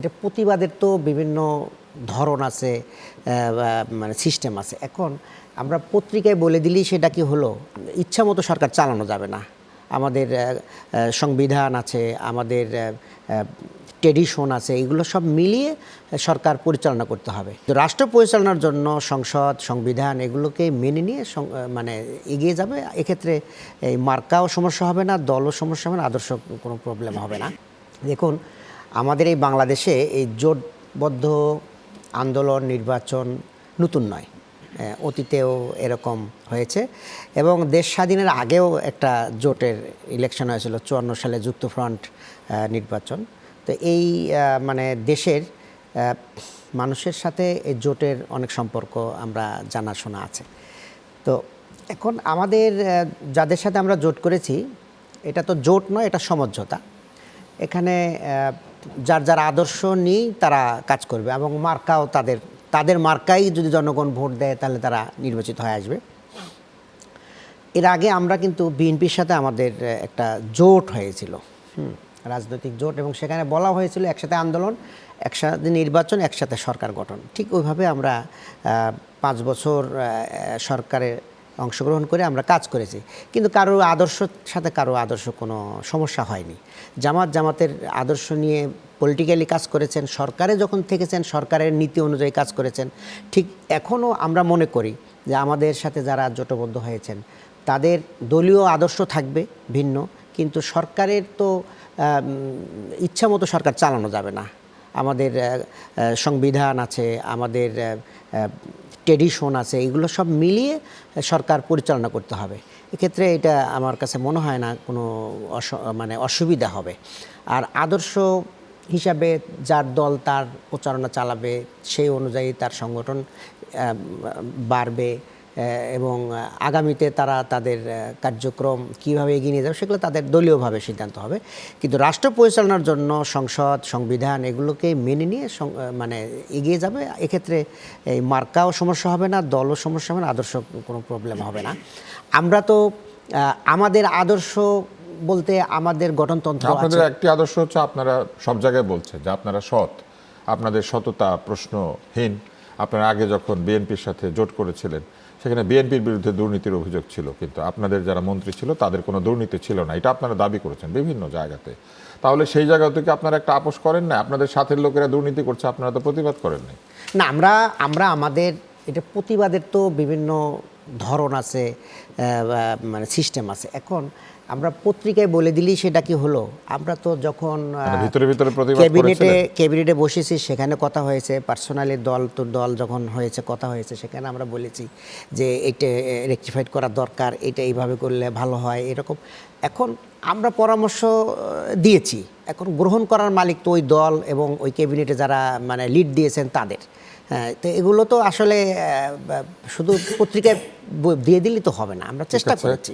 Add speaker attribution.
Speaker 1: এটা প্রতিবাদের তো বিভিন্ন ধরন আছে, মানে সিস্টেম আছে। এখন আমরা পত্রিকায় বলে দিলেই সেটা কি হলো, ইচ্ছা মতো সরকার চালানো যাবে না। আমাদের সংবিধান আছে, আমাদের ট্রেডিশন আছে, এগুলো সব মিলিয়ে সরকার পরিচালনা করতে হবে। তো রাষ্ট্র পরিচালনার জন্য সংসদ, সংবিধান এগুলোকে মেনে নিয়ে মানে এগিয়ে যাবে। এক্ষেত্রে এই মার্কাও সমস্যা হবে না, দলও সমস্যা হবে না, আদর্শ কোনো প্রবলেম হবে না। দেখুন, আমাদের এই বাংলাদেশে এই জোটবদ্ধ আন্দোলন নির্বাচন নতুন নয়, অতীতেও এরকম হয়েছে এবং দেশ স্বাধীনের আগেও একটা জোটের ইলেকশন হয়েছিল 54 সালে যুক্তফ্রন্ট নির্বাচন। তো এই মানে দেশের মানুষের সাথে এই জোটের অনেক সম্পর্ক আমরা জানাশোনা আছে। তো এখন আমাদের যাদের সাথে আমরা জোট করেছি, এটা তো জোট নয়, এটা সমঝোতা। এখানে যার যার আদর্শ নিয়েই তারা কাজ করবে এবং মার্কাও তাদের মার্কাই যদি জনগণ ভোট দেয় তাহলে তারা নির্বাচিত হয়ে আসবে। এর আগে আমরা কিন্তু বিএনপির সাথে আমাদের একটা জোট হয়েছিল, রাজনৈতিক জোট, এবং সেখানে বলা হয়েছিল একসাথে আন্দোলন, একসাথে নির্বাচন, একসাথে সরকার গঠন। ঠিক ওইভাবে আমরা 5 বছর সরকারে অংশগ্রহণ করে আমরা কাজ করেছি, কিন্তু কারো আদর্শের সাথে কারো আদর্শ কোনো সমস্যা হয়নি। জামাতের আদর্শ নিয়ে পলিটিক্যালি কাজ করেছেন, সরকারে যখন থেকেছেন সরকারের নীতি অনুযায়ী কাজ করেছেন। ঠিক এখনও আমরা মনে করি যে আমাদের সাথে যারা জোটবদ্ধ হয়েছেন তাদের দলীয় আদর্শ থাকবে ভিন্ন, কিন্তু সরকারের তো ইচ্ছা মতো সরকার চালানো যাবে না। আমাদের সংবিধান আছে, আমাদের ট্রেডিশন আছে, এগুলো সব মিলিয়ে সরকার পরিচালনা করতে হবে। এক্ষেত্রে এটা আমার কাছে মনে হয় না কোনো মানে অসুবিধা হবে। আর আদর্শ হিসাবে যার দল তার প্রচারণা চালাবে, সেই অনুযায়ী তার সংগঠন বাড়বে এবং আগামীতে তারা তাদের কার্যক্রম কীভাবে এগিয়ে নিয়ে যাবে সেগুলো তাদের দলীয়ভাবে সিদ্ধান্ত হবে। কিন্তু রাষ্ট্র পরিচালনার জন্য সংসদ, সংবিধান এগুলোকে মেনে নিয়ে মানে এগিয়ে যাবে। এক্ষেত্রে এই মার্কাও সমস্যা হবে না, দলও সমস্যা হবে না, আদর্শ কোনো প্রবলেম হবে না। আমরা তো আমাদের আদর্শ বলতে আমাদের গঠনতন্ত্র আছে।
Speaker 2: আপনাদের একটি আদর্শ হচ্ছে, আপনারা সব জায়গায় বলছেন যে আপনারা সৎ, আপনাদের সততা প্রশ্নহীন। আপনারা আগে যখন বিএনপির সাথে জোট করেছিলেন সেখানে বিএনপির বিরুদ্ধে দুর্নীতির অভিযোগ ছিল, কিন্তু আপনাদের যারা মন্ত্রী ছিল তাদের কোনো দুর্নীতি ছিল না, এটা আপনারা দাবি করেছেন বিভিন্ন জায়গাতে। তাহলে সেই জায়গা থেকে আপনারা একটা আপোষ করেন না? আপনাদের সাথের লোকেরা দুর্নীতি করছে, আপনারা তো প্রতিবাদ করেন না?
Speaker 1: না, আমরা আমাদের এটা প্রতিবাদের তো বিভিন্ন ধরন আছে, মানে সিস্টেম আছে। এখন আমরা পত্রিকায় বলে দিলেই সেটা কি হলো, আমরা তো যখন
Speaker 2: ভিতরে ভিতরে
Speaker 1: ক্যাবিনেটে বসেছি সেখানে কথা হয়েছে, পার্সোনালি দল যখন হয়েছে কথা হয়েছে, সেখানে আমরা বলেছি যে এটা রেকটিফাইড করা দরকার, এটা এইভাবে করলে ভালো হয় এরকম। এখন আমরা পরামর্শ দিয়েছি, এখন গ্রহণ করার মালিক তো ওই দল এবং ওই ক্যাবিনেটে যারা মানে লিড দিয়েছেন তাদের। হ্যাঁ, তো এগুলো তো আসলে শুধু পত্রিকায় দিয়ে দিলেই তো হবে না, আমরা চেষ্টা করেছি।